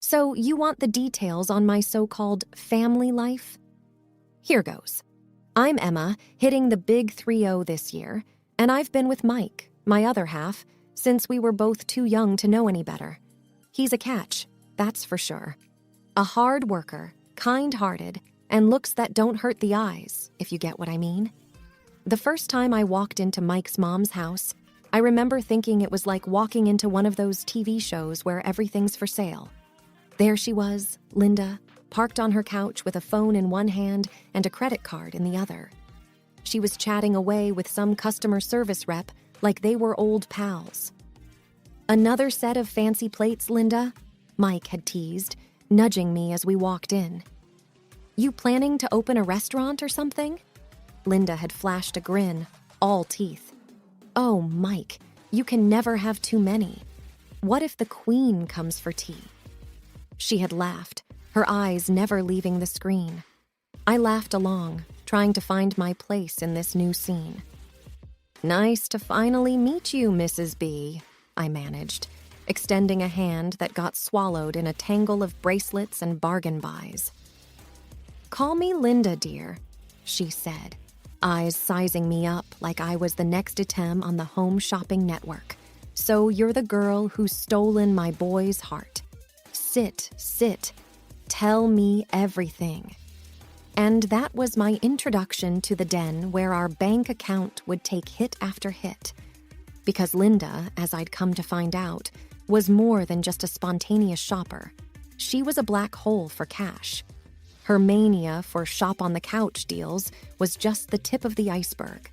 So you want the details on my so-called family life? Here goes. I'm Emma, hitting the big 3-0 this year, and I've been with Mike, my other half, since we were both too young to know any better. He's a catch, that's for sure. A hard worker, kind-hearted, and looks that don't hurt the eyes, if you get what I mean. The first time I walked into Mike's mom's house, I remember thinking it was like walking into one of those TV shows where everything's for sale. There she was, Linda, parked on her couch with a phone in one hand and a credit card in the other. She was chatting away with some customer service rep like they were old pals. "Another set of fancy plates, Linda?" Mike had teased, nudging me as we walked in. "You planning to open a restaurant or something?" Linda had flashed a grin, all teeth. "Oh, Mike, you can never have too many. What if the queen comes for tea?" She had laughed, her eyes never leaving the screen. I laughed along, trying to find my place in this new scene. "Nice to finally meet you, Mrs. B," I managed, extending a hand that got swallowed in a tangle of bracelets and bargain buys. "Call me Linda, dear," she said, eyes sizing me up like I was the next item on the home shopping network. "So you're the girl who's stolen my boy's heart. Sit. Tell me everything." And that was my introduction to the den where our bank account would take hit after hit. Because Linda, as I'd come to find out, was more than just a spontaneous shopper. She was a black hole for cash. Her mania for shop-on-the-couch deals was just the tip of the iceberg.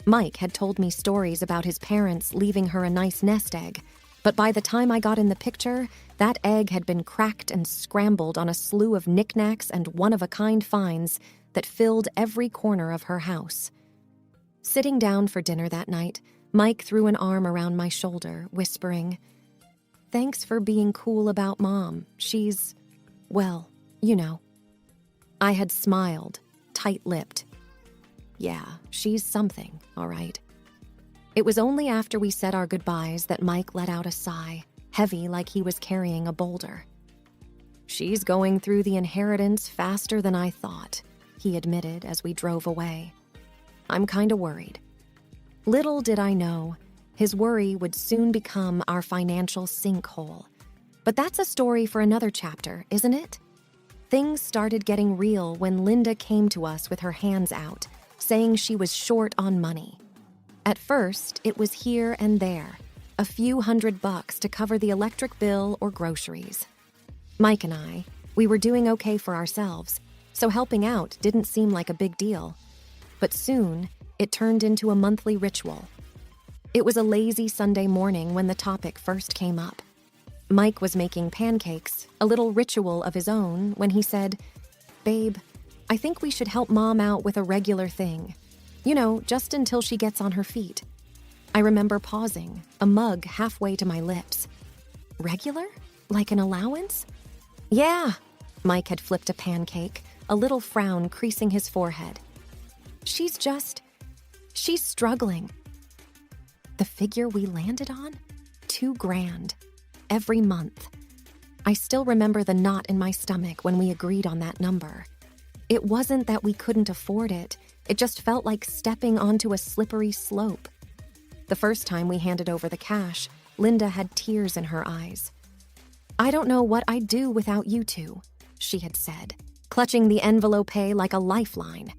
Mike had told me stories about his parents leaving her a nice nest egg, but by the time I got in the picture, that egg had been cracked and scrambled on a slew of knickknacks and one-of-a-kind finds that filled every corner of her house. Sitting down for dinner that night, Mike threw an arm around my shoulder, whispering, "Thanks for being cool about Mom. She's, well, you know." I had smiled, tight-lipped. Yeah, she's something, all right. It was only after we said our goodbyes that Mike let out a sigh, heavy like he was carrying a boulder. "She's going through the inheritance faster than I thought," he admitted as we drove away. "I'm kinda worried." Little did I know, his worry would soon become our financial sinkhole. But that's a story for another chapter, isn't it? Things started getting real when Linda came to us with her hands out, saying she was short on money. At first, it was here and there, a few $100 to cover the electric bill or groceries. Mike and I, we were doing okay for ourselves, so helping out didn't seem like a big deal. But soon, it turned into a monthly ritual. It was a lazy Sunday morning when the topic first came up. Mike was making pancakes, a little ritual of his own, when he said, "Babe, I think we should help Mom out with a regular thing. You know, just until she gets on her feet." I remember pausing, a mug halfway to my lips. "Regular? Like an allowance?" "Yeah." Mike had flipped a pancake, a little frown creasing his forehead. She's struggling." The figure we landed on? $2,000. Every month. I still remember the knot in my stomach when we agreed on that number. It wasn't that we couldn't afford it. It just felt like stepping onto a slippery slope. The first time we handed over the cash, Linda had tears in her eyes. "I don't know what I'd do without you two," she had said, clutching the envelope like a lifeline.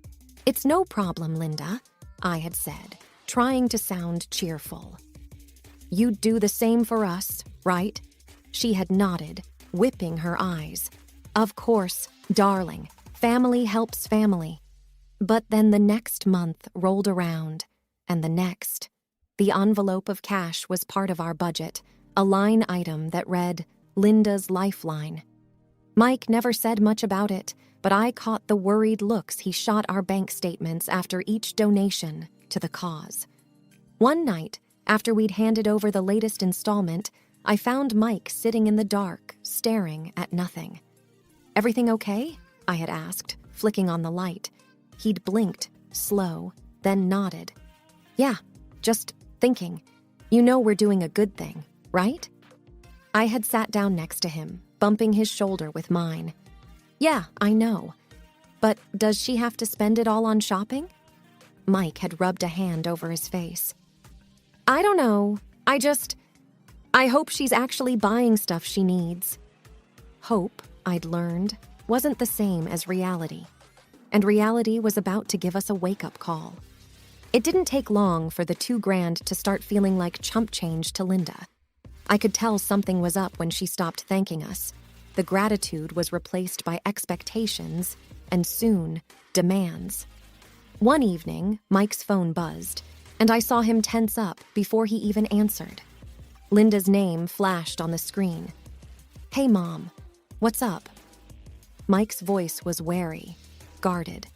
"It's no problem, Linda," I had said, trying to sound cheerful. "You'd do the same for us, right?" She had nodded, whipping her eyes. "Of course, darling. Family helps family." But then the next month rolled around, and the next. The envelope of cash was part of our budget, a line item that read, "Linda's Lifeline." Mike never said much about it, but I caught the worried looks he shot our bank statements after each donation to the cause. One night, after we'd handed over the latest installment, I found Mike sitting in the dark, staring at nothing. "Everything okay?" I had asked, flicking on the light. He'd blinked, slow, then nodded. "Yeah, just thinking. You know we're doing a good thing, right?" I had sat down next to him, bumping his shoulder with mine. Yeah, I know. But does she have to spend it all on shopping? Mike had rubbed a hand over his face. I don't know. I hope she's actually buying stuff she needs. Hope, I'd learned, wasn't the same as reality. And reality was about to give us a wake-up call. It didn't take long for the $2,000 to start feeling like chump change to Linda. I could tell something was up when she stopped thanking us. The gratitude was replaced by expectations, and soon, demands. One evening, Mike's phone buzzed, and I saw him tense up before he even answered. Linda's name flashed on the screen. Hey, Mom, what's up? Mike's voice was wary, guarded.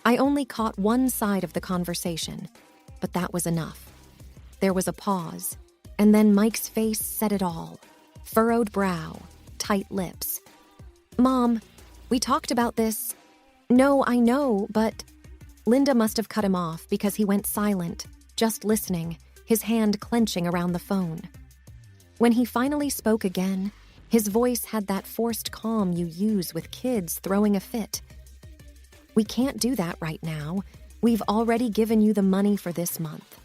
I only caught one side of the conversation, but that was enough. There was a pause, and then Mike's face said it all. Furrowed brow, tight lips. Mom, we talked about this. No, I know, but... Linda must have cut him off because he went silent, just listening, his hand clenching around the phone. When he finally spoke again, his voice had that forced calm you use with kids throwing a fit. We can't do that right now. We've already given you the money for this month.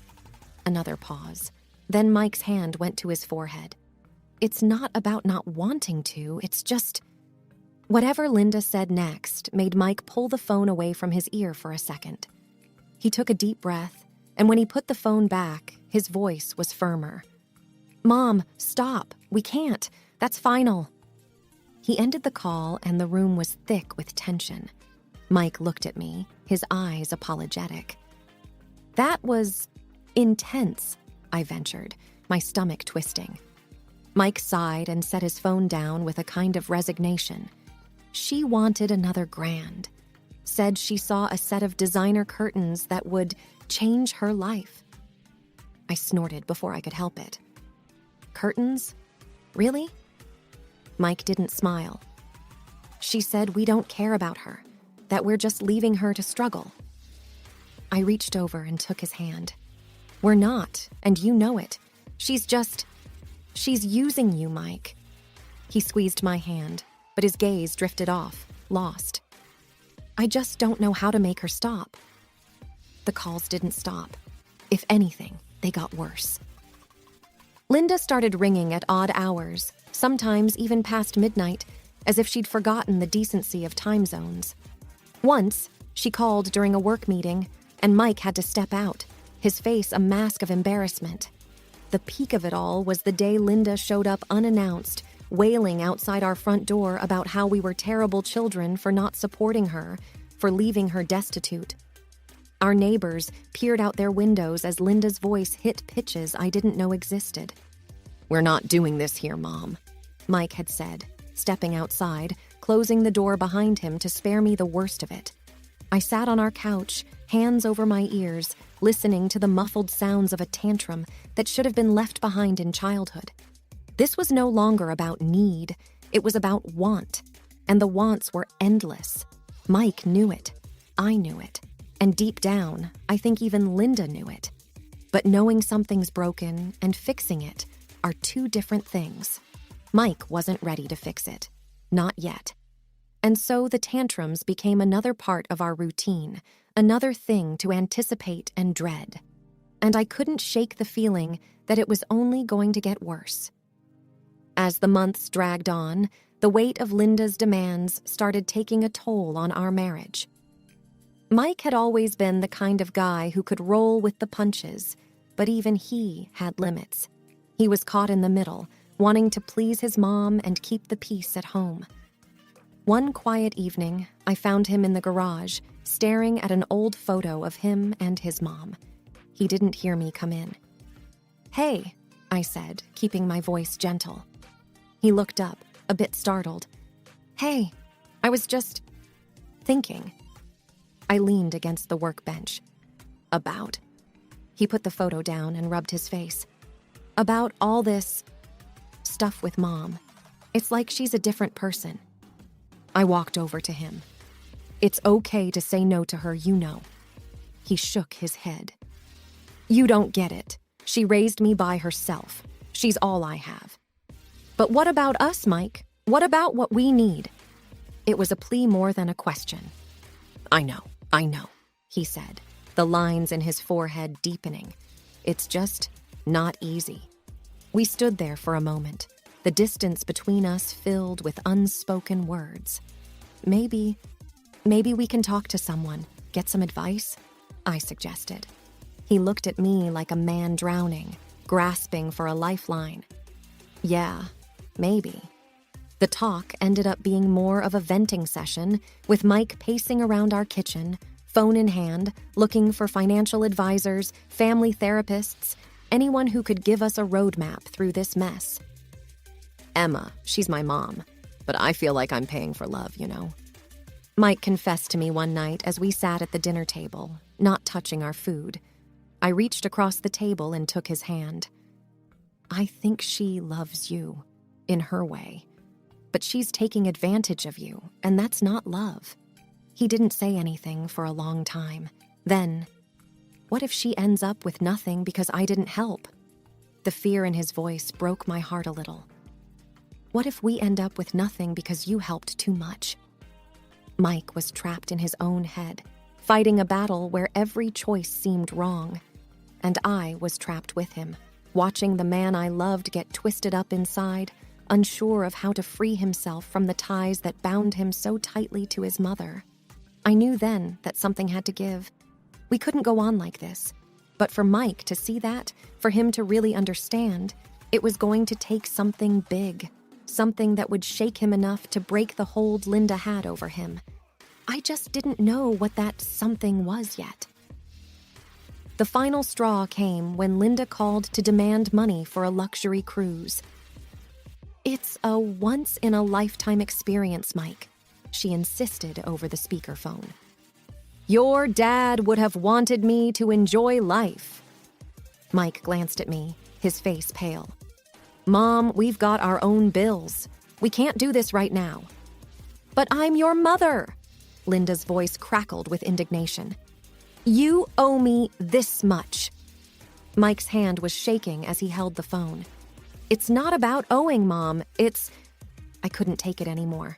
Another pause. Then Mike's hand went to his forehead. It's not about not wanting to, it's just... Whatever Linda said next made Mike pull the phone away from his ear for a second. He took a deep breath, and when he put the phone back, his voice was firmer. Mom, stop. We can't. That's final. He ended the call, and the room was thick with tension. Mike looked at me, his eyes apologetic. That was intense, I ventured, my stomach twisting. Mike sighed and set his phone down with a kind of resignation. She wanted another $1,000. Said she saw a set of designer curtains that would change her life. I snorted before I could help it. Curtains? Really? Mike didn't smile. She said we don't care about her, that we're just leaving her to struggle. I reached over and took his hand. We're not, and you know it. She's using you, Mike. He squeezed my hand, but his gaze drifted off, lost. I just don't know how to make her stop. The calls didn't stop. If anything, they got worse. Linda started ringing at odd hours, sometimes even past midnight, as if she'd forgotten the decency of time zones. Once, she called during a work meeting, and Mike had to step out, his face a mask of embarrassment. The peak of it all was the day Linda showed up unannounced, wailing outside our front door about how we were terrible children for not supporting her, for leaving her destitute. Our neighbors peered out their windows as Linda's voice hit pitches I didn't know existed. We're not doing this here, Mom, Mike had said, stepping outside, closing the door behind him to spare me the worst of it. I sat on our couch, hands over my ears, listening to the muffled sounds of a tantrum that should have been left behind in childhood. This was no longer about need, it was about want, and the wants were endless. Mike knew it, I knew it, and deep down, I think even Linda knew it. But knowing something's broken and fixing it are two different things. Mike wasn't ready to fix it, not yet. And so the tantrums became another part of our routine, another thing to anticipate and dread. And I couldn't shake the feeling that it was only going to get worse. As the months dragged on, the weight of Linda's demands started taking a toll on our marriage. Mike had always been the kind of guy who could roll with the punches, but even he had limits. He was caught in the middle, wanting to please his mom and keep the peace at home. One quiet evening, I found him in the garage, staring at an old photo of him and his mom. He didn't hear me come in. Hey, I said, keeping my voice gentle. He looked up, a bit startled. Hey, I was just thinking. I leaned against the workbench. About? He put the photo down and rubbed his face. About all this stuff with Mom. It's like she's a different person. I walked over to him. It's okay to say no to her, you know. He shook his head. You don't get it. She raised me by herself. She's all I have. But what about us, Mike? What about what we need? It was a plea more than a question. I know, he said, the lines in his forehead deepening. It's just not easy. We stood there for a moment, the distance between us filled with unspoken words. Maybe we can talk to someone, get some advice, I suggested. He looked at me like a man drowning, grasping for a lifeline. Yeah, maybe. The talk ended up being more of a venting session, with Mike pacing around our kitchen, phone in hand, looking for financial advisors, family therapists, anyone who could give us a roadmap through this mess. Emma, she's my mom, but I feel like I'm paying for love, you know? Mike confessed to me one night as we sat at the dinner table, not touching our food. I reached across the table and took his hand. I think she loves you, in her way. But she's taking advantage of you, and that's not love. He didn't say anything for a long time. Then, what if she ends up with nothing because I didn't help? The fear in his voice broke my heart a little. What if we end up with nothing because you helped too much? Mike was trapped in his own head, fighting a battle where every choice seemed wrong. And I was trapped with him, watching the man I loved get twisted up inside, unsure of how to free himself from the ties that bound him so tightly to his mother. I knew then that something had to give. We couldn't go on like this. But for Mike to see that, for him to really understand, it was going to take something big, something that would shake him enough to break the hold Linda had over him. I just didn't know what that something was yet. The final straw came when Linda called to demand money for a luxury cruise. It's a once-in-a-lifetime experience, Mike, she insisted over the speakerphone. Your dad would have wanted me to enjoy life. Mike glanced at me, his face pale. Mom, we've got our own bills. We can't do this right now. But I'm your mother, Linda's voice crackled with indignation. You owe me this much. Mike's hand was shaking as he held the phone. It's not about owing, Mom. I couldn't take it anymore.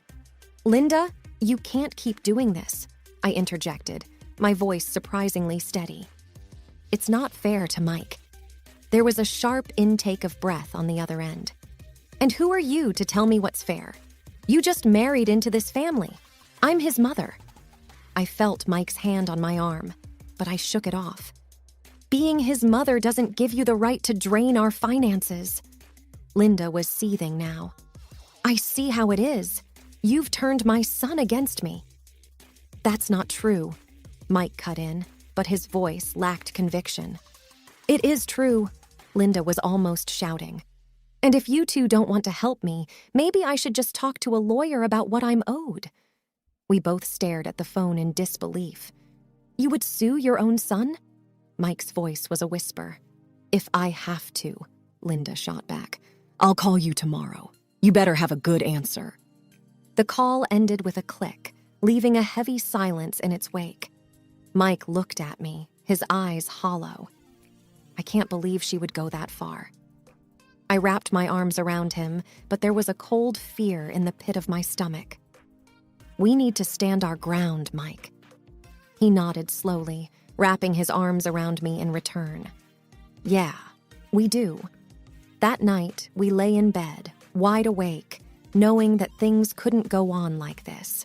Linda, you can't keep doing this, I interjected, my voice surprisingly steady. It's not fair to Mike. There was a sharp intake of breath on the other end. And who are you to tell me what's fair? You just married into this family. I'm his mother. I felt Mike's hand on my arm, but I shook it off. Being his mother doesn't give you the right to drain our finances. Linda was seething now. I see how it is. You've turned my son against me. That's not true, Mike cut in, but his voice lacked conviction. It is true, Linda was almost shouting. And if you two don't want to help me, maybe I should just talk to a lawyer about what I'm owed. We both stared at the phone in disbelief. You would sue your own son? Mike's voice was a whisper. If I have to, Linda shot back. I'll call you tomorrow. You better have a good answer. The call ended with a click, leaving a heavy silence in its wake. Mike looked at me, his eyes hollow. I can't believe she would go that far. I wrapped my arms around him, but there was a cold fear in the pit of my stomach. We need to stand our ground, Mike. He nodded slowly, wrapping his arms around me in return. Yeah, we do. That night, we lay in bed, wide awake, knowing that things couldn't go on like this.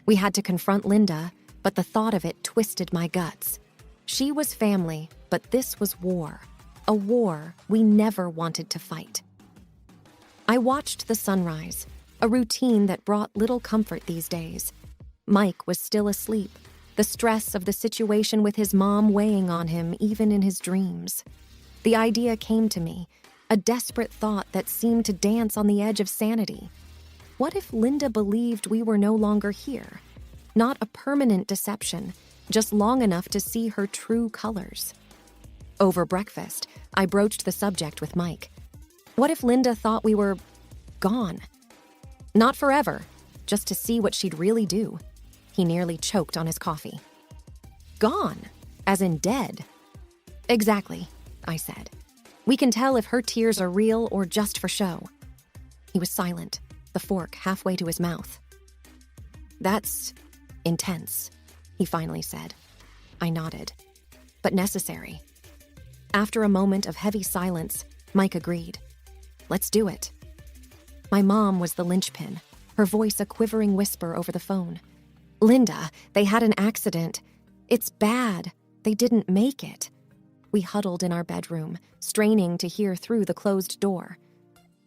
We had to confront Linda, but the thought of it twisted my guts. She was family, but this was war. A war we never wanted to fight. I watched the sunrise, a routine that brought little comfort these days. Mike was still asleep, the stress of the situation with his mom weighing on him even in his dreams. The idea came to me, a desperate thought that seemed to dance on the edge of sanity. What if Linda believed we were no longer here? Not a permanent deception, just long enough to see her true colors. Over breakfast, I broached the subject with Mike. What if Linda thought we were gone? Not forever, just to see what she'd really do. He nearly choked on his coffee. Gone, as in dead. Exactly, I said. We can tell if her tears are real or just for show. He was silent, the the fork halfway to his mouth. "That's intense," he finally said. I nodded. "But necessary." After a moment of heavy silence, Mike agreed. "Let's do it." My mom was the linchpin, her voice a quivering whisper over the phone. "Linda, they had an accident. It's bad. They didn't make it." We huddled in our bedroom, straining to hear through the closed door.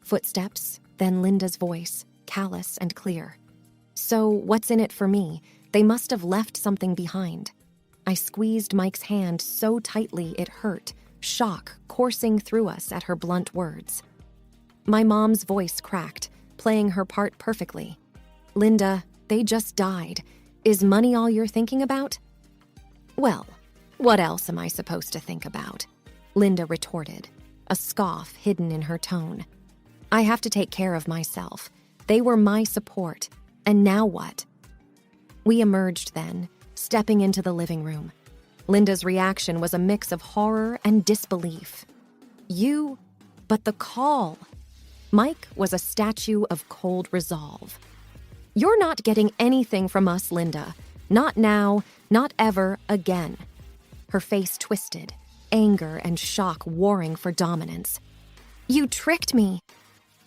Footsteps, then Linda's voice, callous and clear. "So what's in it for me? They must have left something behind." I squeezed Mike's hand so tightly it hurt, shock coursing through us at her blunt words. My mom's voice cracked, playing her part perfectly. "Linda, they just died. Is money all you're thinking about?" "Well, what else am I supposed to think about?" Linda retorted, a scoff hidden in her tone. "I have to take care of myself. They were my support. And now what?" We emerged then, stepping into the living room. Linda's reaction was a mix of horror and disbelief. But the call." Mike was a statue of cold resolve. "You're not getting anything from us, Linda. Not now, not ever again." Her face twisted, anger and shock warring for dominance. "You tricked me."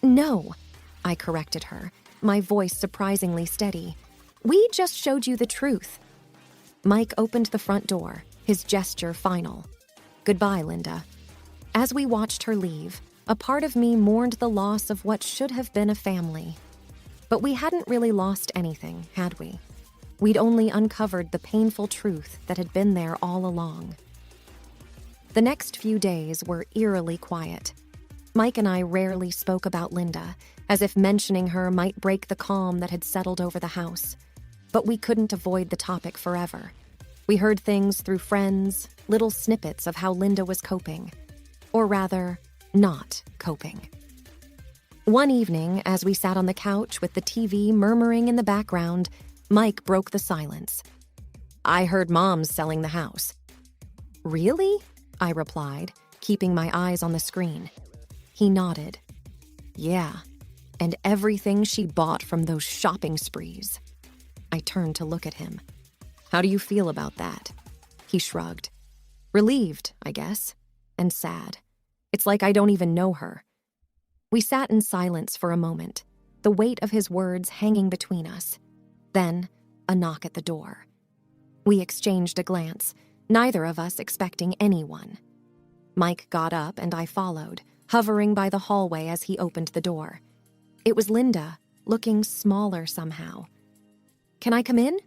"No," I corrected her, my voice surprisingly steady. "We just showed you the truth." Mike opened the front door, his gesture final. "Goodbye, Linda." As we watched her leave, a part of me mourned the loss of what should have been a family. But we hadn't really lost anything, had we? We'd only uncovered the painful truth that had been there all along. The next few days were eerily quiet. Mike and I rarely spoke about Linda, as if mentioning her might break the calm that had settled over the house. But we couldn't avoid the topic forever. We heard things through friends, little snippets of how Linda was coping. Or rather, not coping. One evening, as we sat on the couch with the TV murmuring in the background, Mike broke the silence. "I heard Mom's selling the house." "Really?" I replied, keeping my eyes on the screen. He nodded. "Yeah, and everything she bought from those shopping sprees." I turned to look at him. "How do you feel about that?" He shrugged. "Relieved, I guess, and sad. It's like I don't even know her." We sat in silence for a moment, the weight of his words hanging between us. Then, a knock at the door. We exchanged a glance, neither of us expecting anyone. Mike got up and I followed, hovering by the hallway as he opened the door. It was Linda, looking smaller somehow. "Can I come in?"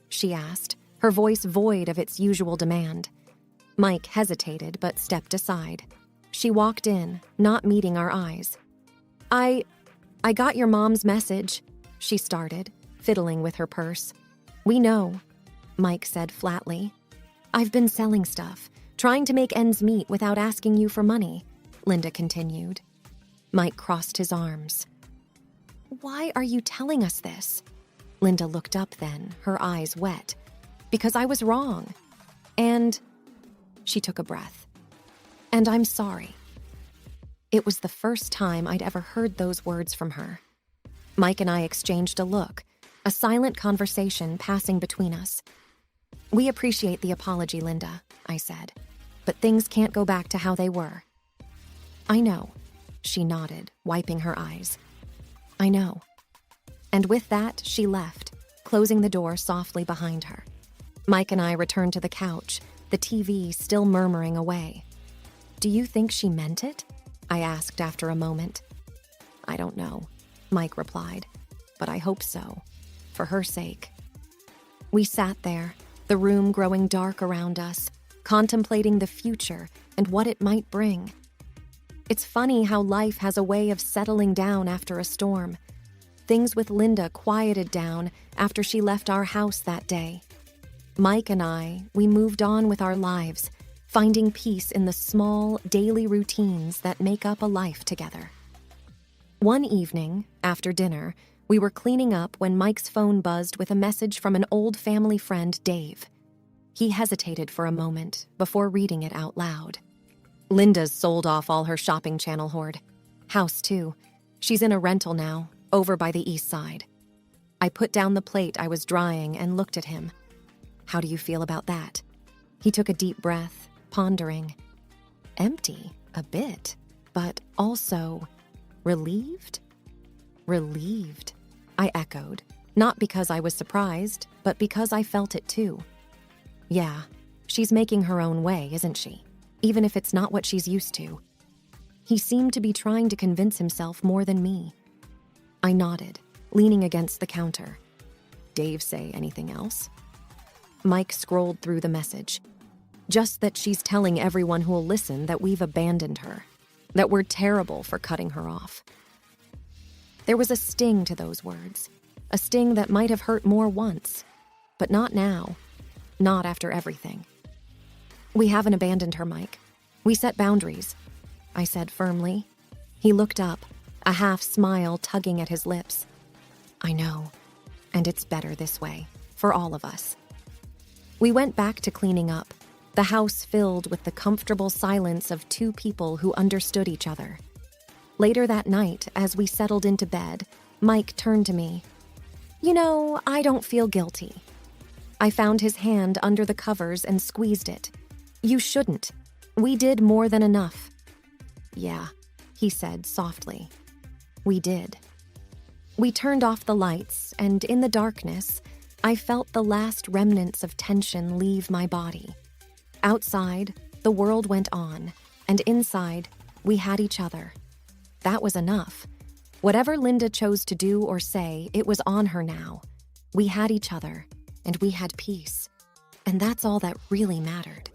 she asked, her voice void of its usual demand. Mike hesitated but stepped aside. She walked in, not meeting our eyes. I got your mom's message," she started, fiddling with her purse. "We know," Mike said flatly. "I've been selling stuff, trying to make ends meet without asking you for money," Linda continued. Mike crossed his arms. "Why are you telling us this?" Linda looked up then, her eyes wet. "Because I was wrong. And..." She took a breath. "And I'm sorry." It was the first time I'd ever heard those words from her. Mike and I exchanged a look, a silent conversation passing between us. "We appreciate the apology, Linda," I said, "but things can't go back to how they were." "I know," she nodded, wiping her eyes. "I know." And with that, she left, closing the door softly behind her. Mike and I returned to the couch, the TV still murmuring away. "Do you think she meant it?" I asked after a moment. "I don't know," Mike replied, "but I hope so, for her sake." We sat there, the room growing dark around us, contemplating the future and what it might bring. It's funny how life has a way of settling down after a storm. Things with Linda quieted down after she left our house that day. Mike and I, we moved on with our lives, finding peace in the small, daily routines that make up a life together. One evening, after dinner, we were cleaning up when Mike's phone buzzed with a message from an old family friend, Dave. He hesitated for a moment before reading it out loud. "Linda's sold off all her shopping channel hoard. House, too. She's in a rental now. over by the east side. I put down the plate I was drying and looked at him. How do you feel about that? He took a deep breath, pondering. Empty, a bit, but also relieved? Relieved, I echoed, not because I was surprised, but because I felt it too. Yeah, she's making her own way, isn't she? Even if it's not what she's used to. He seemed to be trying to convince himself more than me. I nodded, leaning against the counter. Dave say anything else? Mike scrolled through the message. Just that she's telling everyone who'll listen that we've abandoned her, that we're terrible for cutting her off. There was a sting to those words, a sting that might have hurt more once, but not now, not after everything. We haven't abandoned her, Mike. We set boundaries, I said firmly. He looked up, a half smile tugging at his lips. I know, and it's better this way, for all of us. We went back to cleaning up, the house filled with the comfortable silence of two people who understood each other. Later that night, as we settled into bed, Mike turned to me. You know, I don't feel guilty. I found his hand under the covers and squeezed it. You shouldn't. We did more than enough. Yeah, he said softly. We did. We turned off the lights, and in the darkness, I felt the last remnants of tension leave my body. Outside, the world went on, and inside, we had each other. That was enough. Whatever Linda chose to do or say, it was on her now. We had each other, and we had peace. And that's all that really mattered.